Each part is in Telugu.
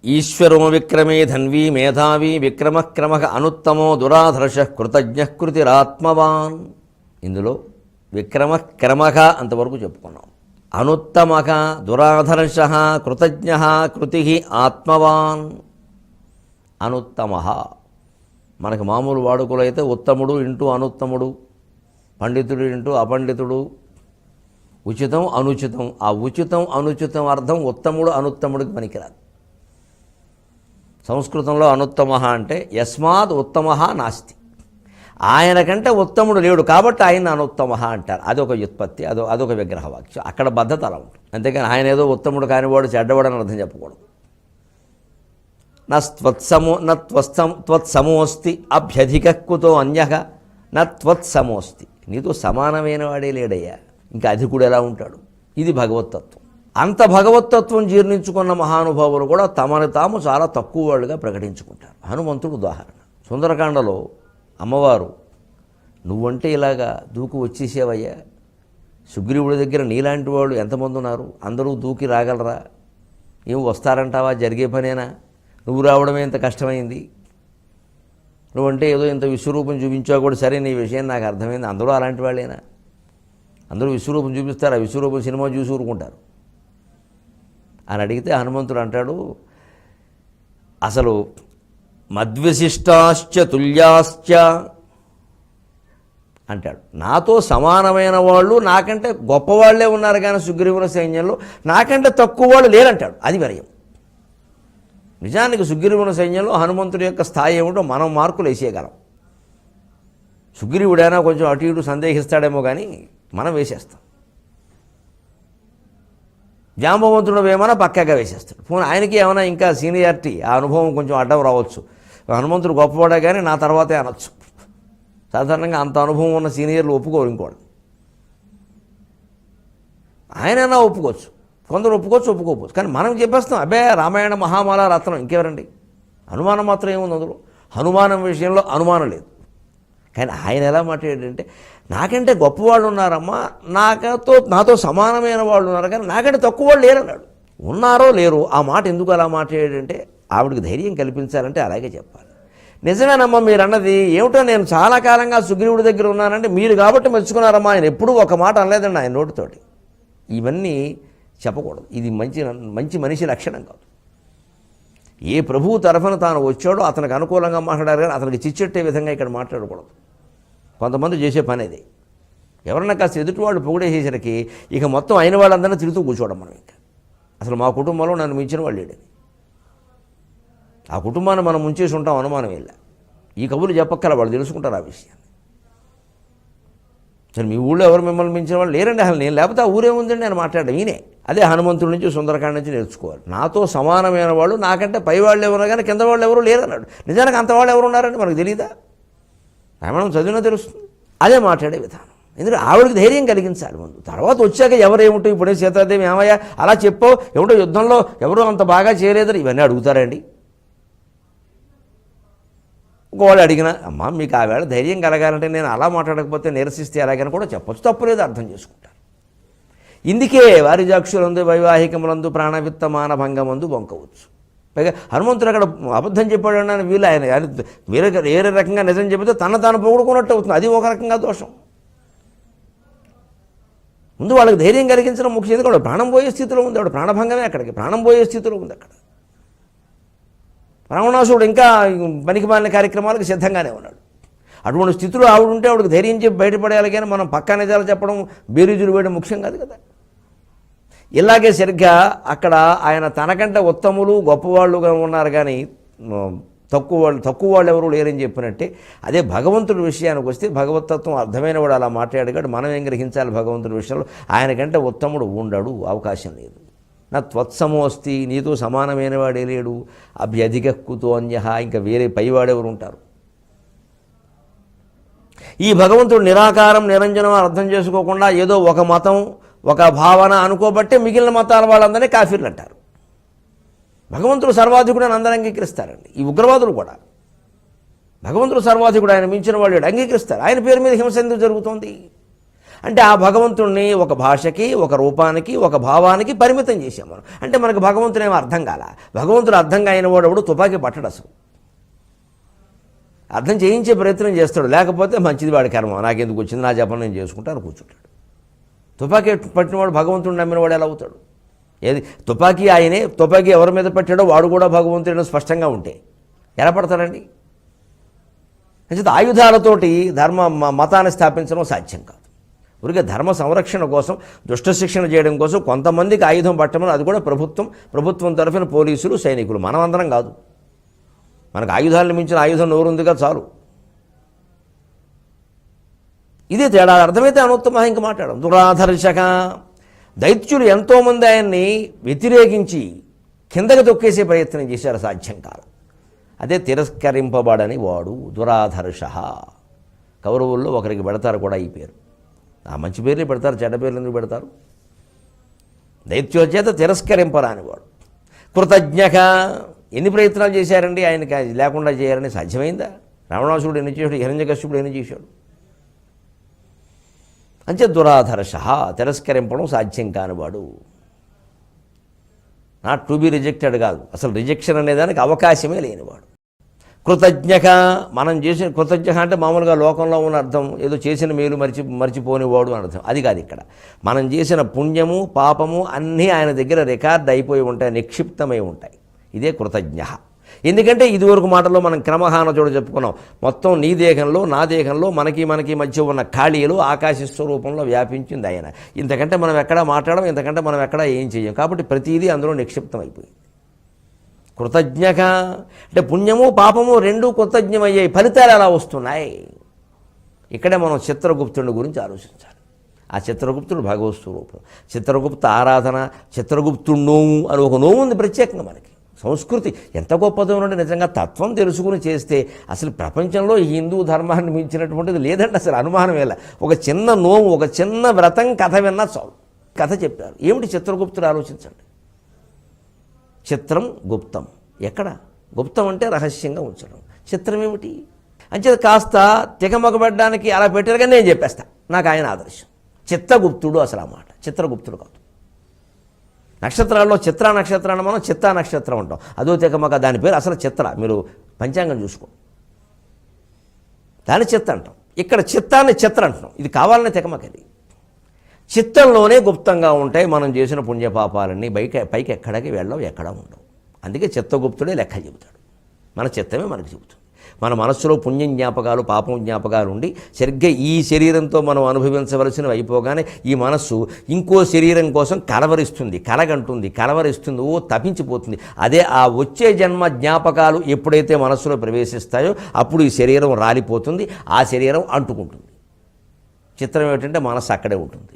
ఈశ్వరో విక్రమే ధన్వీ మేధావి విక్రమ క్రమ అనుత్తమో దురాధర్ష కృతజ్ఞ కృతిరాత్మవాన్. ఇందులో విక్రమ క్రమః అంతవరకు చెప్పుకున్నాం. అనుత్తమః దురాధర్ష కృతజ్ఞ కృతి ఆత్మవాన్. అనుత్తమః మనకు మామూలు వాడుకలో అయితే ఉత్తముడు ఇంటూ అనుత్తముడు, పండితుడు ఇంటూ అపండితుడు, ఉచితం అనుచితం. ఆ ఉచితం అనుచితం అర్థం ఉత్తముడు అనుత్తముడికి పనికిరాదు. సంస్కృతంలో అనుత్తమః అంటే యస్మాద్ ఉత్తమః నాస్తి, ఆయన కంటే ఉత్తముడు లేడు కాబట్టి ఆయన అనుత్తమః అంటారు. అదొక వ్యుత్పత్తి, అదొక విగ్రహవాక్యం. అక్కడ బద్ధత అలా ఉంటుంది. అంతేకాని ఆయన ఏదో ఉత్తముడు కానివాడు చెడ్డవాడు అని అర్థం చెప్పకూడదు. త్వత్సమోస్తి అభ్యధిక కుతో అన్యః నత్వత్సమోస్తి. నీతో సమానమైన వాడే లేడయ్యా, ఇంకా అధికుడు ఎలా ఉంటాడు? ఇది భగవత్తత్వం. అంత భగవత్తత్వం జీర్ణించుకున్న మహానుభావులు కూడా తమను తాము చాలా తక్కువ వాళ్ళుగా ప్రకటించుకుంటారు. హనుమంతుడు ఉదాహరణ. సుందరకాండలో అమ్మవారు నువ్వంటే ఇలాగా దూకి వచ్చేసేవయ్యా, సుగ్రీవుడి దగ్గర నీలాంటి వాళ్ళు ఎంతమంది ఉన్నారు, అందరూ దూకి రాగలరా, ఏం వస్తారంటావా, జరిగే పనేనా, నువ్వు రావడమే ఇంత కష్టమైంది, నువ్వంటే ఏదో ఇంత విశ్వరూపం చూపించావు కూడా, సరే నీ విషయం నాకు అర్థమైంది, అందరూ అలాంటి వాళ్ళేనా, అందరూ విశ్వరూపం చూపిస్తారు, ఆ విశ్వరూపం సినిమా చూసి ఊరుకుంటారు అని అడిగితే హనుమంతుడు అంటాడు, అసలు మద్విశిష్టాశ్చ తుల్యాశ్చ అంటాడు. నాతో సమానమైన వాళ్ళు నాకంటే గొప్పవాళ్లే ఉన్నారు కానీ సుగ్రీవుని సైన్యంలో నాకంటే తక్కువ వాళ్ళు లేరంటాడు. అది వినయం. నిజానికి సుగ్రీవుని సైన్యంలో హనుమంతుడి యొక్క స్థాయి ఏమిటో మనం మార్కులు వేసేయగలం. సుగ్రీవుడైనా కొంచెం అటు ఇటు సందేహిస్తాడేమో కానీ మనం వేసేస్తాం. జాంబవంతుడు ఏమైనా పక్కాగా వేసేస్తాడు. పోనీ ఆయనకి ఏమైనా ఇంకా సీనియారిటీ, ఆ అనుభవం కొంచెం అడ్డం రావచ్చు. హనుమంతుడు గొప్పవాడే కానీ నా తర్వాతే అనొచ్చు. సాధారణంగా అంత అనుభవం ఉన్న సీనియర్లు ఒప్పుకోరు ఇంకోడు. ఆయనైనా ఒప్పుకోవచ్చు, కొందరు ఒప్పుకోవచ్చు. కానీ మనం చెప్పేస్తాం, అబ్బే రామాయణ మహామాల రత్నం, ఇంకెవరండి, అనుమానం మాత్రం ఏముంది అందులో. హనుమానం విషయంలో అనుమానం లేదు. కానీ ఆయన ఎలా మాట్లాడాడంటే, నాకంటే గొప్పవాళ్ళు ఉన్నారమ్మా, నాతో సమానమైన వాళ్ళు ఉన్నారు కానీ నాకంటే తక్కువ వాళ్ళు లేరన్నాడు. ఉన్నారో లేరు, ఆ మాట ఎందుకు అలా మాట్లాడాడంటే ఆవిడకి ధైర్యం కల్పించాలంటే అలాగే చెప్పాలి. నిజమేనమ్మా మీరు అన్నది, ఏమిటో నేను చాలా కాలంగా సుగ్రీవుడి దగ్గర ఉన్నానంటే మీరు కాబట్టి మెచ్చుకున్నారమ్మా, ఆయన ఎప్పుడూ ఒక మాట అనలేదండి ఆయన నోటితోటి. ఇవన్నీ చెప్పకూడదు. ఇది మంచి మనిషి లక్షణం కాదు. ఏ ప్రభువు తరఫున తాను వచ్చాడో అతనికి అనుకూలంగా మాట్లాడారు కానీ అతనికి చిచ్చెట్టే విధంగా ఇక్కడ మాట్లాడకూడదు. కొంతమంది చేసే పని అది. ఎవరన్నా కాస్త ఎదుటివాళ్ళు పొగిడేసేసరికి ఇక మొత్తం అయిన వాళ్ళందరినీ తిరుగుతూ కూర్చోవడం. మనం ఇంకా అసలు మా కుటుంబంలో నన్ను మించిన వాళ్ళు లేడని, ఆ కుటుంబాన్ని మనం ముంచేసి ఉంటాం, అనుమానం వెళ్ళ. ఈ కబుర్లు చెప్పక్కల వాళ్ళు తెలుసుకుంటారు ఆ విషయాన్ని. సరే మీ ఊళ్ళో ఎవరు మిమ్మల్ని మించిన వాళ్ళు లేరండి, అసలు నేను లేకపోతే ఆ ఊరే ఉందండి అని మాట్లాడడం ఈయనే. అదే హనుమంతుడి నుంచి సుందరకాండ నుంచి నేర్చుకోవాలి. నాతో సమానమైన వాళ్ళు, నాకంటే పై వాళ్ళు ఎవరు కానీ కింద వాళ్ళు ఎవరు లేరన్నాడు. నిజానికి అంత వాళ్ళు ఎవరు ఉన్నారని మనకు తెలియదా? రామాయణం చదివినా తెలుస్తుంది. అదే మాట్లాడే విధానం. ఎందుకంటే ఆవిడకి ధైర్యం కలిగించాలి ముందు. తర్వాత వచ్చాక ఎవరేమిటో, ఇప్పుడే సీతాదేవి ఏమయ్యా అలా చెప్పావు, ఏమిటో యుద్ధంలో ఎవరో అంత బాగా చేయలేదని ఇవన్నీ అడుగుతారండి. ఇంకోవాళ్ళు అడిగినా, అమ్మ మీకు ఆ వేళ ధైర్యం కలగాలంటే నేను అలా మాట్లాడకపోతే నిరసిస్తే ఎలాగని కూడా చెప్పచ్చు, తప్పులేదు, అర్థం చేసుకుంటారు. ఇందుకే వారిజాక్షులందు వైవాహికములందు ప్రాణవిత్త మానభంగమందు బొంకవచ్చు. పైగా హనుమంతుడు అక్కడ అబద్ధం చెప్పాడని వీళ్ళు ఆయన వేరే రకంగా నిజం చెబితే తాను పొగుడుకున్నట్టు అవుతుంది. అది ఒక రకంగా దోషం. ముందు వాళ్ళకి ధైర్యం కలిగించడం ముఖ్యం. ఎందుకంటే ప్రాణం పోయే స్థితిలో ఉంది, ఆవిడ ప్రాణభంగమే, అక్కడికి ప్రాణం పోయే స్థితిలో ఉంది. అక్కడ రావణాసుడు ఇంకా పనికిమాలిన కార్యక్రమాలకు సిద్ధంగానే ఉన్నాడు. అటువంటి స్థితిలో ఆవిడ ఉంటే ఆవిడకి ధైర్యం చెప్పి బయటపడేయాలి కానీ మనం పక్కా నిజాలు చెప్పడం, బేరీజులు వేయడం ముఖ్యం కాదు కదా. ఇలాగే సరిగ్గా అక్కడ ఆయన తనకంటే ఉత్తములు గొప్పవాళ్ళుగా ఉన్నారు కానీ తక్కువ వాళ్ళు ఎవరు లేరని చెప్పినట్టే అదే భగవంతుడి విషయానికి వస్తే భగవతత్వం అర్థమైన వాడు అలా మాట్లాడగాడు. మనం ఏం గ్రహించాలి భగవంతుడి విషయంలో? ఆయనకంటే ఉత్తముడు ఉండడు, అవకాశం లేదు. నా త్వత్సమోస్తి, నీతో సమానమైన వాడే లేడు. అభ్యధిక కుతో అన్యః, ఇంకా వేరే పైవాడెవరు ఉంటారు? ఈ భగవంతుడు నిరాకారం నిరంజనం అర్థం చేసుకోకుండా ఏదో ఒక మతం ఒక భావన అనుకోబట్టే మిగిలిన మతాల వాళ్ళందరినీ కాఫీర్లు అంటారు. భగవంతుడు సర్వాధికుడు అని అందరూ అంగీకరిస్తారండి. ఈ ఉగ్రవాదులు కూడా భగవంతుడు సర్వాధికుడు, ఆయన మించిన వాళ్ళు అంగీకరిస్తారు. ఆయన పేరు మీద హింస ఎందుకు జరుగుతోంది? అంటే ఆ భగవంతుణ్ణి ఒక భాషకి, ఒక రూపానికి, ఒక భావానికి పరిమితం చేశాం మనం. అంటే మనకు భగవంతుడు ఏమో అర్థం కాల. భగవంతుడు అర్థం కాని వాడు తుపాకీ పట్టడు. అసలు అర్థం చేయించే ప్రయత్నం చేస్తాడు. లేకపోతే మంచిది వాడి కర్మ, నాకెందుకు వచ్చింది, నా జపం నేను చేసుకుంటాను కూర్చుంటాడు. తుపాకీ పట్టినవాడు భగవంతుడు నమ్మినవాడు ఎలా అవుతాడు? ఏది తుపాకీ ఆయనే, తుపాకీ ఎవరి మీద పెట్టాడో వాడు కూడా భగవంతుడు స్పష్టంగా ఉంటే ఎలా పడతాడండి? అంటే ఆయుధాలతోటి మతాన్ని స్థాపించడం సాధ్యం కాదు. ఊరికే ధర్మ సంరక్షణ కోసం, దుష్ట శిక్షణ చేయడం కోసం కొంతమందికి ఆయుధం పట్టమని, అది కూడా ప్రభుత్వం తరఫున పోలీసులు, సైనికులు, మనమందరం కాదు. మనకు ఆయుధాలను మించిన ఆయుధం నోరుందిగా చాలు. ఇదే తేడా. అర్థమైతే అనుత్తమ ఇంక మాట్లాడడం. దురాధర్శక దైత్యులు ఎంతోమంది ఆయన్ని వ్యతిరేకించి కిందకి తొక్కేసే ప్రయత్నం చేశారు, సాధ్యం కాదు. అదే తిరస్కరింపబడని వాడు దురాధర్ష. కౌరవుల్లో ఒకరికి పెడతారు కూడా ఈ పేరు. ఆ మంచి పేర్లు పెడతారు, చెడ్డ పేర్లు ఎందుకు పెడతారు? దైత్యుల చేత తిరస్కరింపరాని వాడు. కృతజ్ఞక ఎన్ని ప్రయత్నాలు చేశారండి ఆయనకి లేకుండా చేయాలని? సాధ్యమైందా? రావణాసురుడు ఎన్ని చేశాడు, హిరణ్యకశ్యపుడు ఎన్ని చేశాడు? అంటే దురాధర్ష, తిరస్కరింపడం సాధ్యం కానివాడు. నాట్ టు బి రిజెక్టెడ్ కాదు, అసలు రిజెక్షన్ అనేదానికి అవకాశమే లేనివాడు. కృతజ్ఞక, మనం చేసిన కృతజ్ఞ అంటే మామూలుగా లోకంలో ఉన్న అర్థం ఏదో చేసిన మేలు మర్చిపోనివాడు అని అర్థం. అది కాదు ఇక్కడ. మనం చేసిన పుణ్యము పాపము అన్నీ ఆయన దగ్గర రికార్డ్ అయిపోయి ఉంటాయి, నిక్షిప్తమై ఉంటాయి. ఇదే కృతజ్ఞ. ఎందుకంటే ఇదివరకు మాటల్లో మనం క్రమహాన చోటు చెప్పుకున్నాం. మొత్తం నీ దేహంలో నా దేహంలో మనకి మధ్య ఉన్న ఖాళీలు ఆకాశ స్వరూపంలో వ్యాపించింది ఆయన. ఇంతకంటే మనం ఎక్కడా మాట్లాడడం, ఇంతకంటే మనం ఎక్కడా ఏం చేయం. కాబట్టి ప్రతిదీ అందులో నిక్షిప్తం అయిపోయింది. కృతజ్ఞక అంటే పుణ్యము పాపము రెండూ కృతజ్ఞమయ్యాయి. ఫలితాలు ఎలా వస్తున్నాయి? ఇక్కడే మనం చిత్రగుప్తుడి గురించి ఆలోచించాలి. ఆ చిత్రగుప్తుడు భగవత్ స్వరూపం. చిత్రగుప్త ఆరాధన, చిత్రగుప్తుడు నోము అని ఒక నోము ఉంది ప్రత్యేకంగా మనకి. సంస్కృతి ఎంత గొప్పదో ఉంటే నిజంగా తత్వం తెలుసుకుని చేస్తే అసలు ప్రపంచంలో హిందూ ధర్మాన్ని మించినటువంటిది లేదండి. అసలు అనుమానం ఎలా? ఒక చిన్న నోము, ఒక చిన్న వ్రతం కథ విన్నా చాలు. కథ చెప్పారు. ఏమిటి చిత్రగుప్తుడు? ఆలోచించండి. చిత్రం గుప్తం. ఎక్కడ? గుప్తం అంటే రహస్యంగా ఉంచడం. చిత్రం ఏమిటి? అంచేది కాస్త తికమకబడ్డానికి అలా పెట్టారు, కానీ నేను చెప్పేస్తా. నాకు ఆయన ఆదర్శం. చిత్తగుప్తుడు అసలు ఆ మాట. చిత్రగుప్తుడు కాదు. నక్షత్రాల్లో చిత్రా నక్షత్రాన్ని మనం చిత్తా నక్షత్రం అంటాం. అదో తికమక, దాని పేరు అసలు చిత్ర. మీరు పంచాంగం చూసుకోండి, దాని చిత్త అంటాం. ఇక్కడ చిత్తాన్ని చిత్ర అంటున్నాం. ఇది కావాలనే తికమకది. చిత్తంలోనే గుప్తంగా ఉంటాయి మనం చేసిన పుణ్యపాపాలన్నీ. పైకి ఎక్కడికి వెళ్ళవు, ఎక్కడా ఉండవు. అందుకే చిత్తగుప్తుడే లెక్క చెబుతాడు. మన చిత్తమే మనకు చెబుతుంది. మన మనస్సులో పుణ్యం జ్ఞాపకాలు, పాపం జ్ఞాపకాలు ఉండి సరిగ్గా ఈ శరీరంతో మనం అనుభవించవలసినవి అయిపోగానే ఈ మనస్సు ఇంకో శరీరం కోసం కలవరిస్తుంది, కలవరిస్తుంది, తపించిపోతుంది. అదే ఆ వచ్చే జన్మ జ్ఞాపకాలు ఎప్పుడైతే మనస్సులో ప్రవేశిస్తాయో అప్పుడు ఈ శరీరం రాలిపోతుంది, ఆ శరీరం అంటుకుంటుంది. చిత్రం ఏమిటంటే మనస్సు అక్కడే ఉంటుంది.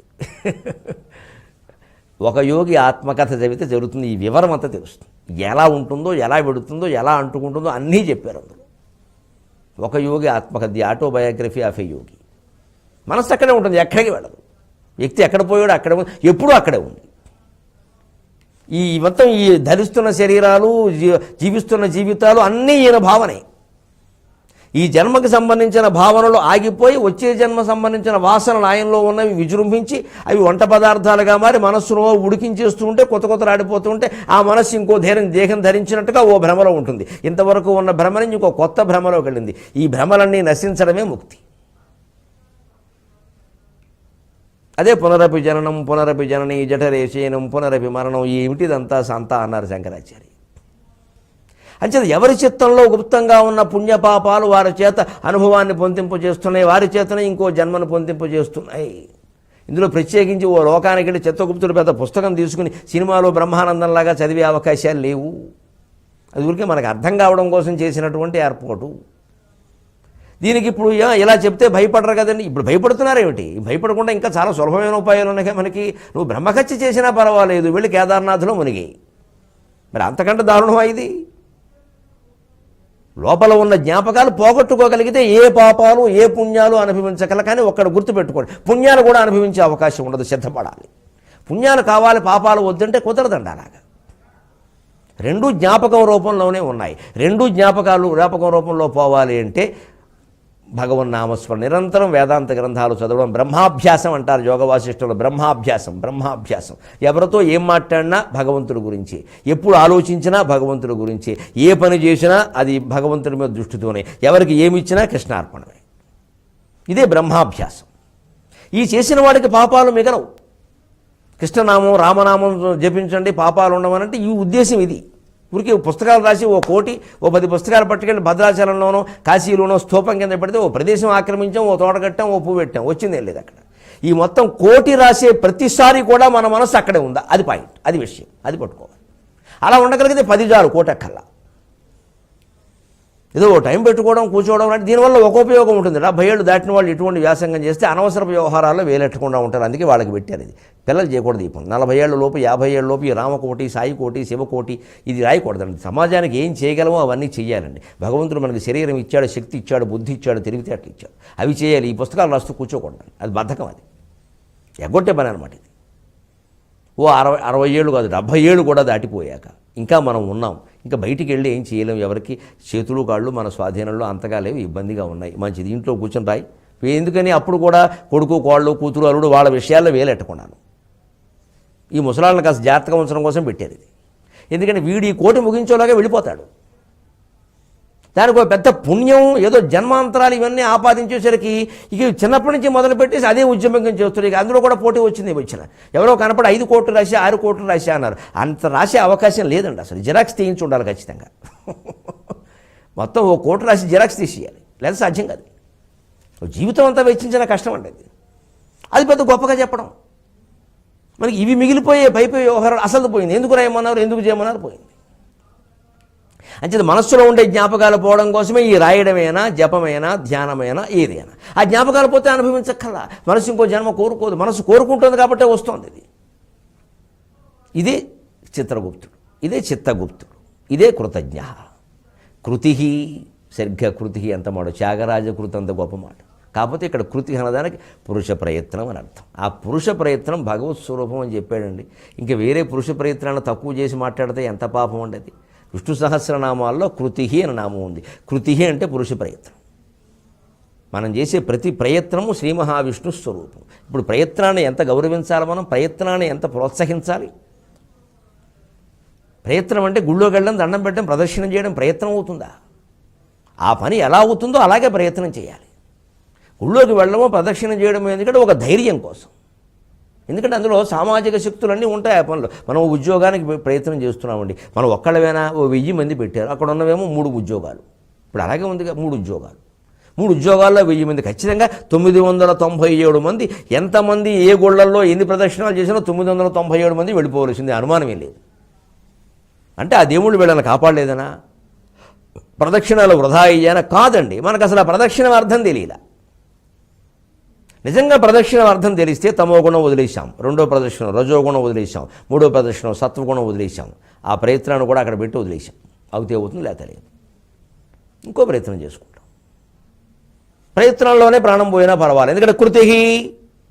ఒక యోగి ఆత్మకథ చదివితే జరుగుతుంది. ఈ వివరం అంతా తెలుస్తుంది. ఎలా ఉంటుందో, ఎలా పెడుతుందో, ఎలా అంటుకుంటుందో అన్నీ చెప్పారు అందులో. ఒక యోగి ఆత్మకథ, ది ఆటోబయోగ్రఫీ ఆఫ్ ఏ యోగి. మనస్సు అక్కడే ఉంటుంది, ఎక్కడికి వెళ్ళదు. వ్యక్తి ఎక్కడ పోయాడో అక్కడే ఉంది, ఎప్పుడూ అక్కడే ఉంది. ఈ మొత్తం ఈ ధరిస్తున్న శరీరాలు, జీవిస్తున్న జీవితాలు అన్నీ ఈయన భావనే. ఈ జన్మకి సంబంధించిన భావనలు ఆగిపోయి వచ్చే జన్మ సంబంధించిన వాసనలు ఆయనలో ఉన్నవి విజృంభించి అవి వంట పదార్థాలుగా మారి మనస్సును ఉడికించేస్తూ ఉంటే, కొత్త ఆడిపోతూ ఉంటే ఆ మనస్సు ఇంకో దేహం ధరించినట్టుగా ఓ భ్రమలో ఉంటుంది. ఇంతవరకు ఉన్న భ్రమ నుంచి ఇంకో కొత్త భ్రమలోకి వెళ్ళింది. ఈ భ్రమలన్నీ నశించడమే ముక్తి. అదే పునరపి జననం పునరపి జనని జఠరే శయనం పునరపి మరణం. ఏమిటిదంతా సంత అన్నారు శంకరాచార్య. అంచేత ఎవరి చిత్తంలో గుప్తంగా ఉన్న పుణ్యపాపాలు వారి చేత అనుభవాన్ని పొందింపజేస్తున్నాయి, వారి చేతనే ఇంకో జన్మను పొందింపజేస్తున్నాయి. ఇందులో ప్రత్యేకించి ఓ లోకానికి వెళ్ళి చిత్తగుప్తుడు పెద్ద పుస్తకం తీసుకుని సినిమాలో బ్రహ్మానందంలాగా చదివే అవకాశాలు లేవు. అది ఊరికే మనకు అర్థం కావడం కోసం చేసినటువంటి ఏర్పాటు. దీనికి ఇప్పుడు ఇలా చెప్తే భయపడరు కదండి. ఇప్పుడు భయపడుతున్నారేమిటి? భయపడకుండా ఇంకా చాలా సులభమైన ఉపాయాలు ఉన్నాయి మనకి. నువ్వు బ్రహ్మహత్య చేసినా పర్వాలేదు, వెళ్ళి కేదార్నాథ్లో మునిగి. మరి అంతకంటే దారుణమా ఇది? లోపల ఉన్న జ్ఞాపకాలు పోగొట్టుకోగలిగితే ఏ పాపాలు ఏ పుణ్యాలు అనుభవించగల. కానీ ఒక్కడ గుర్తుపెట్టుకోండి, పుణ్యాలు కూడా అనుభవించే అవకాశం ఉండదు. సిద్ధపడాలి. పుణ్యాలు కావాలి, పాపాలు వద్దంటే కుదరదండి. అలాగా రెండూ జ్ఞాపకం రూపంలోనే ఉన్నాయి. రెండూ జ్ఞాపకం రూపంలో పోవాలి అంటే భగవన్నామస్మరణ, నిరంతరం వేదాంత గ్రంథాలు చదవడం, బ్రహ్మాభ్యాసం అంటారు యోగ వాసిష్ఠులు. బ్రహ్మాభ్యాసం. ఎవరితో ఏం మాట్లాడినా భగవంతుడి గురించి, ఎప్పుడు ఆలోచించినా భగవంతుడి గురించి, ఏ పని చేసినా అది భగవంతుడి మీద దృష్టితోనే, ఎవరికి ఏమిచ్చినా కృష్ణార్పణమే. ఇదే బ్రహ్మాభ్యాసం. ఈ చేసిన వాడికి పాపాలు మిగలవు. కృష్ణనామం రామనామం జపించండి పాపాలు ఉండవనంటే ఈ ఉద్దేశం ఇది. ఊరికి పుస్తకాలు రాసి 1 కోటి 10 పుస్తకాలు పట్టుకెళ్ళి భద్రాచలంలోనో కాశీలోనో స్తూపం కింద పెడితే ఓ ప్రదేశం ఆక్రమించాం, ఓ తోట కట్టాం, ఓ పువ్వు పెట్టాం, వచ్చిందేం లేదు అక్కడ. ఈ మొత్తం 1 కోటి రాసే ప్రతిసారి కూడా మన మనసు అక్కడే ఉందా, అది పాయింట్, అది విషయం, అది పట్టుకోవాలి. అలా ఉండగలిగితే 10 చాలు, 1 కోటి అక్కర్లా. ఏదో టైం పెట్టుకోవడం కూర్చోవడం అంటే దీనివల్ల ఒక ఉపయోగం ఉంటుంది. 70 ఏళ్ళు దాటిన వాళ్ళు ఇటువంటి వ్యాసంగం చేస్తే అనవసర వ్యవహారాల్లో వేలెట్టకుండా ఉంటారు. అందుకే వాళ్ళకి పెట్టారు ఇది. పిల్లలు చేయకూడదు ఈ పని. 40 ఏళ్ళ లోపు 50 ఏళ్ళ లోపు ఈ రామకోటి, సాయికోటి, శివకోటి ఇది రాయకూడదండి. సమాజానికి ఏం చేయగలమో అవన్నీ చేయాలండి. భగవంతుడు మనకి శరీరం ఇచ్చాడు, శక్తి ఇచ్చాడు, బుద్ధి ఇచ్చాడు, తెలివితేటలు ఇచ్చాడు, అవి చేయాలి. ఈ పుస్తకాలు రాస్తూ కూర్చోకూడదు, అది బద్ధకం, అది ఎగ్గొట్టే పని అనమాట ఇది. ఓ 60 ఏళ్ళు కాదు 70 ఏళ్ళు కూడా దాటిపోయాక ఇంకా మనం ఉన్నాం. ఇంకా బయటికి వెళ్ళి ఏం చేయలేము. ఎవరికి చేతులు కాళ్ళు మన స్వాధీనంలో అంతగా లేవు, ఇబ్బందిగా ఉన్నాయి. మంచిది ఇంట్లో కూర్చొని రాయి. ఎందుకని అప్పుడు కూడా కొడుకు కోళ్ళు కూతురు అల్లుడు వాళ్ళ విషయాల్లో వేలెట్టుకున్నాను. ఈ ముసలాళ్ళని కాస్త జాగ్రత్తగా ఉంచడం కోసం పెట్టారు ఇది. ఎందుకంటే వీడు ఈ కోటి ముగించేలాగా వెళ్ళిపోతాడు. దానికి ఒక పెద్ద పుణ్యం ఏదో జన్మాంతరాలు ఇవన్నీ ఆపాదించేసరికి ఇక చిన్నప్పటి నుంచి మొదలుపెట్టేసి అదే ఉద్యమంగా చేస్తారు. ఇక అందులో కూడా పోటీ వచ్చింది. ఎవరో కనపడి 5 కోట్లు రాసి 6 కోట్లు రాసి అన్నారు. అంత రాసే అవకాశం లేదండి. అసలు జిరాక్స్ తీయించి ఉండాలి ఖచ్చితంగా. మొత్తం 1 కోటి రాసి జిరాక్స్ తీసేయాలి, లేదా సాధ్యం కాదు. జీవితం అంతా వెచ్చించిన కష్టం అండి అది. అది పెద్ద గొప్పగా చెప్పడం. మనకి ఇవి మిగిలిపోయే పైపోయే వ్యవహారాలు అసలు పోయింది. ఎందుకు రాయమన్నారు, ఎందుకు చేయమన్నారు, పోయింది. అంచేది మనస్సులో ఉండే జ్ఞాపకాలు పోవడం కోసమే ఈ రాయడమైనా జపమైనా ధ్యానమైనా ఏదైనా. ఆ జ్ఞాపకాలు పోతే అనుభవించక్కల్లా. మనసు ఇంకో జన్మ కోరుకోదు, మనసు కోరుకుంటుంది కాబట్టే వస్తుంది ఇది. ఇదే చిత్రగుప్తుడు, ఇదే చిత్తగుప్తుడు, ఇదే కృతజ్ఞ. కృతి సరిగ్గా కృతి ఎంత మాట, త్యాగరాజ కృతి అంత గొప్ప మాట. కాకపోతే ఇక్కడ కృతి అనడానికి పురుష ప్రయత్నం అని అర్థం. ఆ పురుష ప్రయత్నం భగవత్ స్వరూపం అని చెప్పాడండి. ఇంకా వేరే పురుష ప్రయత్నాన్ని తక్కువ చేసి మాట్లాడితే ఎంత పాపం ఉండేది. విష్ణు సహస్రనామాల్లో కృతి అని నామం ఉంది. కృతి అంటే పురుష ప్రయత్నం. మనం చేసే ప్రతి ప్రయత్నము శ్రీ మహావిష్ణు స్వరూపం. ఇప్పుడు ప్రయత్నాన్ని ఎంత గౌరవించాలి, మనం ప్రయత్నాన్ని ఎంత ప్రోత్సహించాలి. ప్రయత్నం అంటే గుళ్ళోకి వెళ్ళడం, దండం పెట్టడం, ప్రదర్శనం చేయడం ప్రయత్నం అవుతుందా? ఆ పని ఎలా అవుతుందో అలాగే ప్రయత్నం చేయాలి. గుళ్ళోకి వెళ్ళడమో ప్రదక్షిణం చేయడమో ఎందుకంటే ఒక ధైర్యం కోసం. ఎందుకంటే అందులో సామాజిక శక్తులన్నీ ఉంటాయి ఆ పనులు. మనం ఉద్యోగానికి ప్రయత్నం చేస్తున్నామండి. మనం ఒక్కళ్ళవేనా 1000 మంది పెట్టారు, అక్కడ ఉన్నవేమో 3 ఉద్యోగాలు. ఇప్పుడు అలాగే ఉందిగా 3 ఉద్యోగాలు. 3 ఉద్యోగాల్లో 1000 మంది, ఖచ్చితంగా 997 మంది. ఎంతమంది ఏ గుళ్ళల్లో ఎన్ని ప్రదక్షిణాలు చేసినా 997 మంది వెళ్ళిపోవలసింది, అనుమానమే లేదు. అంటే ఆ దేవుళ్ళు వీళ్ళని కాపాడలేదనా, ప్రదక్షిణాలు వృధా అయ్యానా? కాదండి. మనకు అసలు ఆ ప్రదక్షిణ అర్థం తెలియలా. నిజంగా ప్రదక్షిణ అర్థం తెలిస్తే తమో గుణం వదిలేసాం, 2వ ప్రదక్షిణం రజోగుణం వదిలేసాం, 3వ ప్రదక్షిణం సత్వగుణం వదిలేసాం. ఆ ప్రయత్నాన్ని కూడా అక్కడ పెట్టి వదిలేసాం. అవుతే అవుతుంది, లేత లేదు. ఇంకో ప్రయత్నం చేసుకుంటాం. ప్రయత్నంలోనే ప్రాణం పోయినా పర్వాలేదు. ఎందుకంటే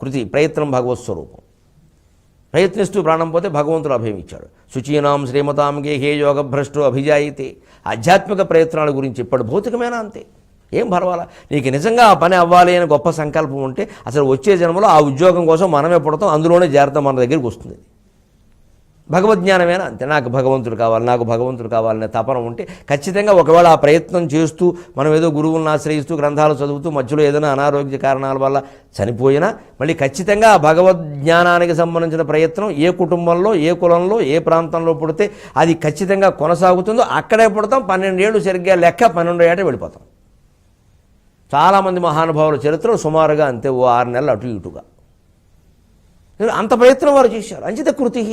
కృతి ప్రయత్నం భగవత్ స్వరూపం. ప్రయత్నిస్తూ ప్రాణం పోతే భగవంతుడు అభయం ఇచ్చాడు. శుచీనాం శ్రీమతాం గేహే యోగభ్రష్టు అభిజాయితే. ఆధ్యాత్మిక ప్రయత్నాల గురించి ఇప్పుడు భౌతికమైనా అంతే. ఏం పర్వాలా, నీకు నిజంగా ఆ పని అవ్వాలి అని గొప్ప సంకల్పం ఉంటే అసలు వచ్చే జన్మలో ఆ ఉద్యోగం కోసం మనమే పుడతాం, అందులోనే జాగ్రత్త మన దగ్గరికి వస్తుంది. భగవద్జ్ఞానమేనా అంతే. నాకు భగవంతుడు కావాలనే తపన ఉంటే ఖచ్చితంగా ఒకవేళ ఆ ప్రయత్నం చేస్తూ మనం ఏదో గురువులను ఆశ్రయిస్తూ గ్రంథాలు చదువుతూ మధ్యలో ఏదైనా అనారోగ్య కారణాల వల్ల చనిపోయినా మళ్ళీ ఖచ్చితంగా ఆ భగవద్జ్ఞానానికి సంబంధించిన ప్రయత్నం ఏ కుటుంబంలో, ఏ కులంలో, ఏ ప్రాంతంలో పుడితే అది ఖచ్చితంగా కొనసాగుతుందో అక్కడే పుడతాం. 12 ఏళ్ళు సరిగ్గా లెక్క, 12వ ఏట వెళ్ళిపోతాం. చాలామంది మహానుభావుల చరిత్రలో సుమారుగా అంతే, ఓ 6 నెలలు అటు ఇటుగా అంత ప్రయత్నం వారు చేశారు. అంచిత కృతి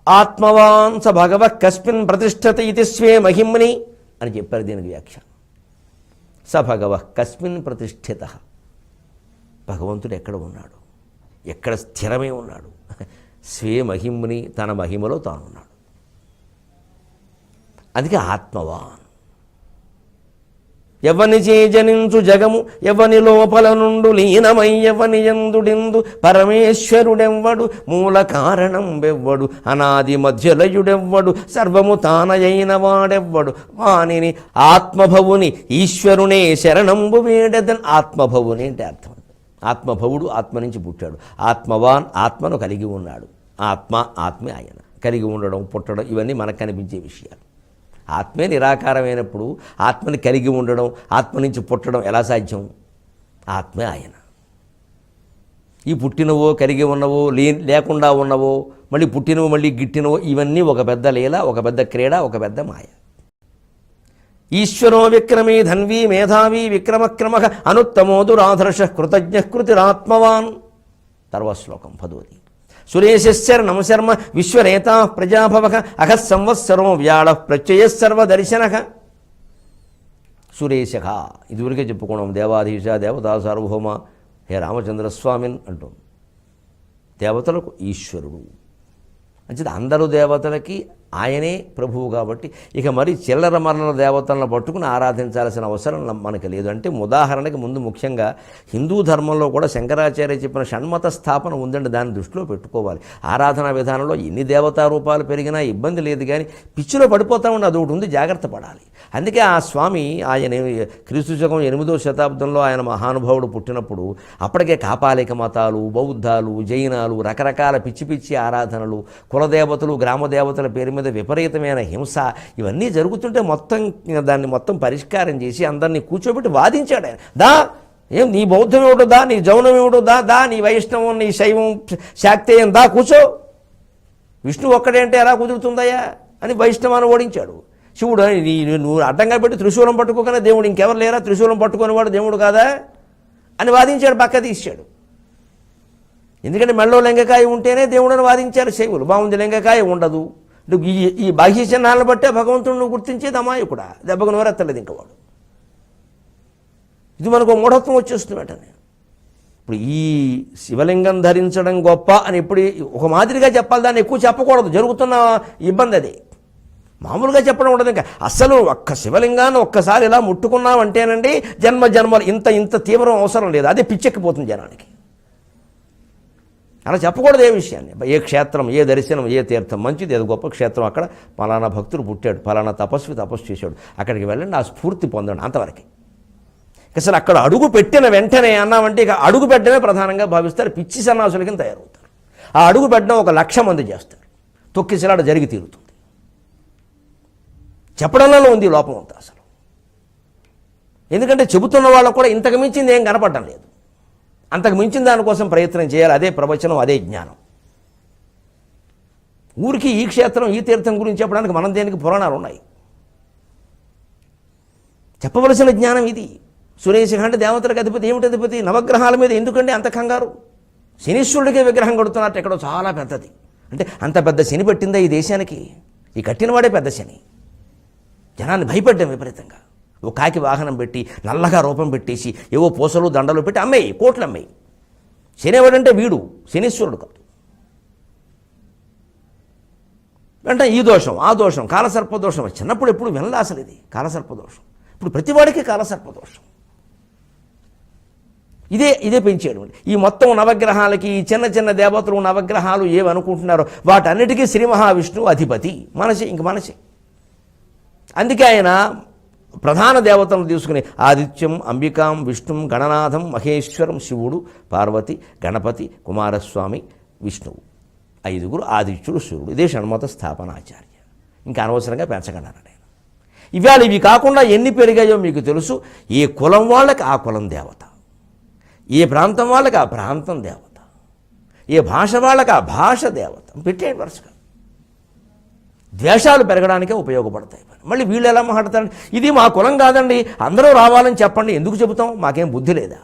ఆత్మవాన్ స భగవ కస్మిన్ ప్రతిష్టత ఇది స్వే మహిమ్ని అని చెప్పారు. దీనికి వ్యాఖ్యానం స భగవ కస్మిన్ ప్రతిష్ఠిత. భగవంతుడు ఎక్కడ ఉన్నాడు, ఎక్కడ స్థిరమై ఉన్నాడు? స్వే మహిమ్ని, తన మహిమలో తానున్నాడు. అందుకే ఆత్మవాన్. ఎవని చేజనించు జగము ఎవని లోపల నుండు లీనమై ఎవని యందుడిందు పరమేశ్వరుడెవ్వడు మూల కారణం వెవ్వడు అనాది మధ్యలయుడెవ్వడు సర్వము తానయైన వాడెవ్వడు వానిని ఆత్మభవుని ఈశ్వరునే శరణంబు వేడెదన్. ఆత్మభవుని అంటే అర్థం, ఆత్మభవుడు ఆత్మ నుంచి పుట్టాడు, ఆత్మవాన్ ఆత్మను కలిగి ఉన్నాడు. ఆత్మే ఆయన. కలిగి ఉండడం, పుట్టడం ఇవన్నీ మనకు కనిపించే విషయాలు. ఆత్మే నిరాకారమైనప్పుడు ఆత్మని కలిగి ఉండడం, ఆత్మ నుంచి పుట్టడం ఎలా సాధ్యం? ఆత్మే ఆయన. ఈ పుట్టినవో కలిగి ఉన్నవో లేకుండా ఉన్నవో మళ్ళీ పుట్టినవో మళ్ళీ గిట్టినవో ఇవన్నీ ఒక పెద్ద లీల, ఒక పెద్ద క్రీడ, ఒక పెద్ద మాయ. ఈశ్వరో విక్రమీ ధన్వీ మేధావీ విక్రమక్రమ అనుత్తమో దురాధర్ష కృతజ్ఞ కృతిరాత్మవాన్. తర్వాత శ్లోకం 10. సురేశశర్ణం శర్మ విశ్వనేత ప్రజాభవ అహ సంవత్సరో వ్యాళ ప్రత్యయసర్వదర్శన. సురేశ ఇదివరకే చెప్పుకున్నాం, దేవాధీశ దేవతా సార్వభౌమ హే రామచంద్రస్వామిన్ అంటాం. దేవతలకు ఈశ్వరుడు అంటే అందరూ దేవతలకి ఆయనే ప్రభువు కాబట్టి ఇక మరి చిల్లర మరల దేవతలను పట్టుకుని ఆరాధించాల్సిన అవసరం మనకు లేదు. అంటే ఉదాహరణకి ముందు ముఖ్యంగా హిందూ ధర్మంలో కూడా శంకరాచార్య చెప్పిన షణ్మత స్థాపన ఉందండి, దాన్ని దృష్టిలో పెట్టుకోవాలి. ఆరాధనా విధానంలో ఎన్ని దేవతా రూపాలు పెరిగినా ఇబ్బంది లేదు, కానీ పిచ్చిలో పడిపోతూ ఉండి అదొకటి ఉంది, జాగ్రత్త పడాలి. అందుకే ఆ స్వామి ఆయన క్రీస్తు శకం 8వ శతాబ్దంలో ఆయన మహానుభావుడు పుట్టినప్పుడు అప్పటికే కాపాలిక మతాలు, బౌద్ధాలు, జైనాలు, రకరకాల పిచ్చి పిచ్చి ఆరాధనలు, కులదేవతలు, గ్రామదేవతల పేరు మీద విపరీతమైన హింస ఇవన్నీ జరుగుతుంటే దాన్ని మొత్తం పరిష్కారం చేసి అందరినీ కూర్చోబెట్టి వాదించాడు ఆయన. ఏం నీ బౌద్ధం ఏమిటో దా, నీ జౌనం ఏమిటో దా, నీ వైష్ణవం, నీ శైవం, శాక్తేయం దా, కూర్చో. విష్ణు ఒక్కడే అంటే ఎలా కుదురుతుందయ్యా అని వైష్ణవాన్ని ఓడించాడు. శివుడు నువ్వు అడ్డంగా పెట్టి త్రిశూలం పట్టుకోకనే దేవుడు, ఇంకెవరు లేరా త్రిశూలం పట్టుకునేవాడు దేవుడు కాదా అని వాదించాడు, పక్క తీశాడు. ఎందుకంటే మెళ్ళో లింగకాయ ఉంటేనే దేవుడని వాదించారు శైవులు. బాగుంది, లింగకాయ ఉండదు. ఈ బాహ్య చిహ్నాలను బట్టే భగవంతుడిని గుర్తించేది అమాయకుడా, దెబ్బకు నోరెత్తలేదు ఇంకవాడు. ఇది మనకు మూఢత్వం వచ్చేస్తుంది వెంటనే. ఇప్పుడు ఈ శివలింగం ధరించడం గొప్ప అని ఇప్పుడు ఒక మాదిరిగా చెప్పాలి, దాన్ని ఎక్కువ చెప్పకూడదు. జరుగుతున్న ఇబ్బంది అది. మామూలుగా చెప్పడం ఉండదు. ఇంకా అస్సలు ఒక్క శివలింగాన్ని ఒక్కసారి ఇలా ముట్టుకున్నామంటేనండి జన్మలు ఇంత తీవ్రం అవసరం లేదు, అదే పిచ్చెక్కిపోతుంది జనానికి. అలా చెప్పకూడదు ఏ విషయాన్ని. ఏ క్షేత్రం, ఏ దర్శనం, ఏ తీర్థం మంచిది, అది గొప్ప క్షేత్రం, అక్కడ పలానా భక్తుడు పుట్టాడు, పలానా తపస్వి తపస్సు చేశాడు, అక్కడికి వెళ్ళండి, ఆ స్ఫూర్తి పొందండి, అంతవరకు. అసలు అక్కడ అడుగు పెట్టిన వెంటనే అన్నామంటే ఇక అడుగు పెట్టడమే ప్రధానంగా భావిస్తారు, పిచ్చి సన్నాసుల కింద తయారవుతారు. ఆ అడుగు పెట్టడం 1,00,000 మంది చేస్తారు, తొక్కిసలాట జరిగి తీరుతుంది. చెప్పడంలో ఉంది లోపం అంతా అసలు. ఎందుకంటే చెబుతున్న వాళ్ళకు కూడా ఇంతకు మించింది ఏం కనపడడం లేదు. అంతకు మించిన దానికోసం ప్రయత్నం చేయాలి. అదే ప్రవచనం, అదే జ్ఞానం. ఊరికి ఈ క్షేత్రం, ఈ తీర్థం గురించి చెప్పడానికి మనం దేనికి పురాణాలు ఉన్నాయి. చెప్పవలసిన జ్ఞానం ఇది. సురేశ అంటే దేవతలకు అధిపతి. ఏమిటి అధిపతి? నవగ్రహాల మీద ఎందుకండి అంత కంగారు? శనీశ్వరుడికే విగ్రహం కడుతున్నట్టు ఎక్కడో చాలా పెద్దది. అంటే అంత పెద్ద శని పెట్టిందా ఈ దేశానికి? ఈ కట్టినవాడే పెద్ద శని. జనాన్ని భయపడ్డాం విపరీతంగా. ఓ కాకి వాహనం పెట్టి నల్లగా రూపం పెట్టేసి ఏవో పూసలు దండలు పెట్టి అమ్మేయి, కోట్లు అమ్మేయి. శనివాడంటే వీడు, శనీశ్వరుడు కాదు. అంటే ఈ దోషం, ఆ దోషం, కాలసర్పదోషం. చిన్నప్పుడు ఎప్పుడు వినలే అసలు ఇది కాలసర్పదోషం. ఇప్పుడు ప్రతివాడికి కాలసర్పదోషం. ఇదే పెంచేయడం. ఈ మొత్తం నవగ్రహాలకి, ఈ చిన్న చిన్న దేవతలు నవగ్రహాలు ఏమనుకుంటున్నారో వాటన్నిటికీ శ్రీ మహావిష్ణువు అధిపతి. మనసే. అందుకే ఆయన ప్రధాన దేవతలను తీసుకుని ఆదిత్యం, అంబికాం, విష్ణుం, గణనాథం, మహేశ్వరం, శివుడు, పార్వతి, గణపతి, కుమారస్వామి, విష్ణువు, 5 ఆదిత్యుడు, సూర్యుడు. ఇదే షణ్మత స్థాపనాచార్య. ఇంకా అనవసరంగా పెంచగలరు నేను. ఇవాళ ఇవి కాకుండా ఎన్ని పెరిగాయో మీకు తెలుసు. ఏ కులం వాళ్ళకి ఆ కులం దేవత, ఏ ప్రాంతం వాళ్ళకి ఆ ప్రాంతం దేవత, ఏ భాష వాళ్ళకి ఆ భాష దేవత. పెట్టేయండి వరుసగా. ద్వేషాలు పెరగడానికే ఉపయోగపడతాయి. మళ్ళీ వీళ్ళు ఎలా మాట్లాడతారు? ఇది మా కులం కాదండి, అందరూ రావాలని చెప్పండి. ఎందుకు చెబుతాం? మాకేం బుద్ధి లేదా?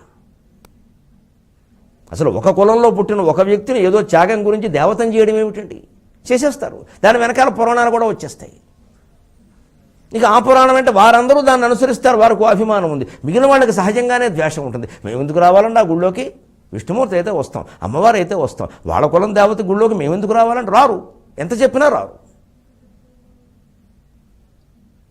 అసలు ఒక కులంలో పుట్టిన ఒక వ్యక్తిని ఏదో త్యాగం గురించి దేవతం చేయడం ఏమిటండి? చేసేస్తారు. దాని వెనకాల పురాణాలు కూడా వచ్చేస్తాయి. ఇక ఆ పురాణం అంటే వారందరూ దాన్ని అనుసరిస్తారు, వారికి అభిమానం ఉంది. మిగిలిన వాళ్ళకి సహజంగానే ద్వేషం ఉంటుంది. మేము ఎందుకు రావాలంటే ఆ గుళ్ళోకి? విష్ణుమూర్తి అయితే వస్తాం, అమ్మవారు అయితే వస్తాం, వాళ్ళ కులం దేవత గుళ్ళోకి మేము ఎందుకు రావాలంటే రారు. ఎంత చెప్పినా రారు.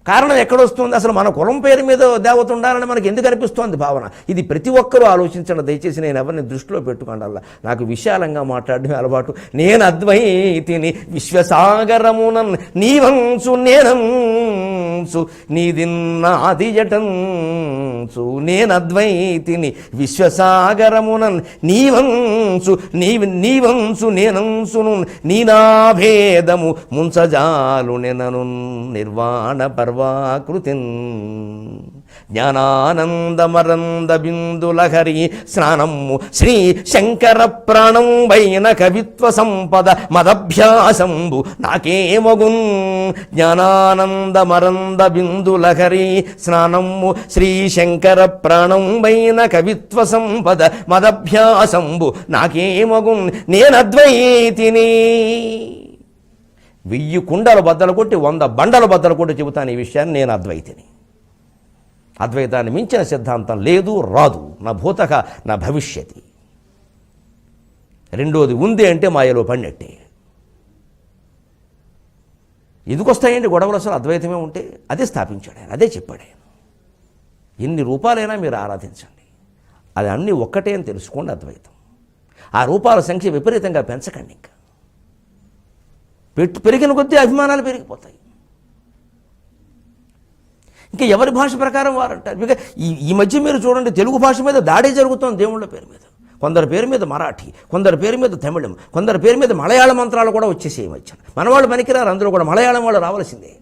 కారణం ఎక్కడొస్తుంది? అసలు మన కులం పేరు మీద దేవత ఉండాలని మనకి ఎందుకు అనిపిస్తోంది భావన? ఇది ప్రతి ఒక్కరూ ఆలోచించండి దయచేసి. నేను ఎవరిని దృష్టిలో పెట్టుకోండి. నాకు విశాలంగా మాట్లాడడం అలవాటు. నేను అద్వైతిని విశ్వసాగరమునన్ నీవంచు నేనంచు నీదిన్నాది జటంచు. నేను అద్వైతిని విశ్వసాగరమునన్ నీవంచు నీవంచు నేనంచును నీనాభేదము ముంచజాలు నెనను నిర్వాణ పర్వాకృతిన్. జ్ఞానానందమరంద బిందులహరి స్నానము శ్రీ శంకర ప్రాణం వైన కవిత్వ సంపద మదభ్యాసంబు నాకేమగున్. జ్ఞానానందమరంద బిందులహరి స్నానము శ్రీ శంకర ప్రాణం వైన కవిత్వ సంపద మదభ్యాసంబు నాకేమగున్. నేనద్వైతిని. 1000 కుండలు బద్దలు కొట్టి 100 బండలు బద్దలు కొట్టి చెబుతాను ఈ విషయాన్ని. నేను అద్వైతిని. అద్వైతాన్ని మించిన సిద్ధాంతం లేదు, రాదు. నా భూతక నా భవిష్యతి. రెండోది ఉంది అంటే మాయలో పడినట్టే. ఎందుకొస్తాయండి గొడవలు? అసలు అద్వైతమే ఉంటే అదే స్థాపించాడు ఆయన, అదే చెప్పాడు ఆయన. ఎన్ని రూపాలైనా మీరు ఆరాధించండి, అది అన్నీ ఒక్కటే అని తెలుసుకోండి అద్వైతం. ఆ రూపాల సంఖ్య విపరీతంగా పెంచకండి. ఇంకా పెరిగిన కొద్దీ అభిమానాలు పెరిగిపోతాయి. ఇంకా ఎవరి భాష ప్రకారం వారంటారు. ఇక ఈ మధ్య మీరు చూడండి, తెలుగు భాష మీద దాడే జరుగుతుంది దేవుళ్ళ పేరు మీద. కొందరి పేరు మీద మరాఠీ, కొందరి పేరు మీద తమిళం, కొందరి పేరు మీద మలయాళ మంత్రాలు కూడా వచ్చేసేయి వచ్చాను. మనవాళ్ళు పనికిరారు, అందులో కూడా మలయాళం వాళ్ళు రావాల్సిందే.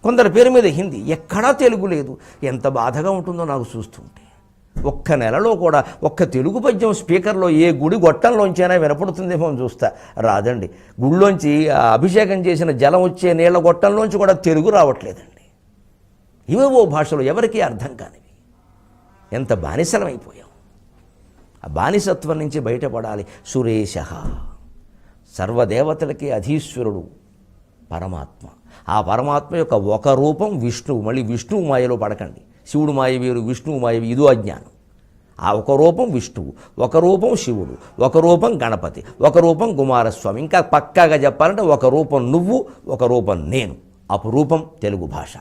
కొందరి పేరు మీద హిందీ, ఎక్కడా తెలుగు లేదు. ఎంత బాధగా ఉంటుందో నాకు చూస్తుంటే. ఒక్క నెలలో కూడా ఒక్క తెలుగు పద్యం స్పీకర్లో ఏ గుడి గొట్టంలోంచైనా వినపడుతుందేమో చూస్తా. రాదండి. గుళ్ళోంచి అభిషేకం చేసిన జలం వచ్చే నీళ్ల గొట్టంలోంచి కూడా తెలుగు రావట్లేదండి. ఇవేవో భాషలు ఎవరికీ అర్థం కానివి. ఎంత బానిసలమైపోయాం. ఆ బానిసత్వం నుంచి బయటపడాలి. సురేశ సర్వదేవతలకి అధీశ్వరుడు పరమాత్మ. ఆ పరమాత్మ యొక్క ఒక రూపం విష్ణువు. మళ్ళీ విష్ణువు మాయలో పడకండి. శివుడు మాయ వేరు, విష్ణువు మాయ ఇదో అజ్ఞానం. ఆ ఒక రూపం విష్ణువు, ఒక రూపం శివుడు, ఒక రూపం గణపతి, ఒక రూపం కుమారస్వామి. ఇంకా పక్కాగా చెప్పాలంటే ఒక రూపం నువ్వు, ఒక రూపం నేను. అపురూపం తెలుగు భాష.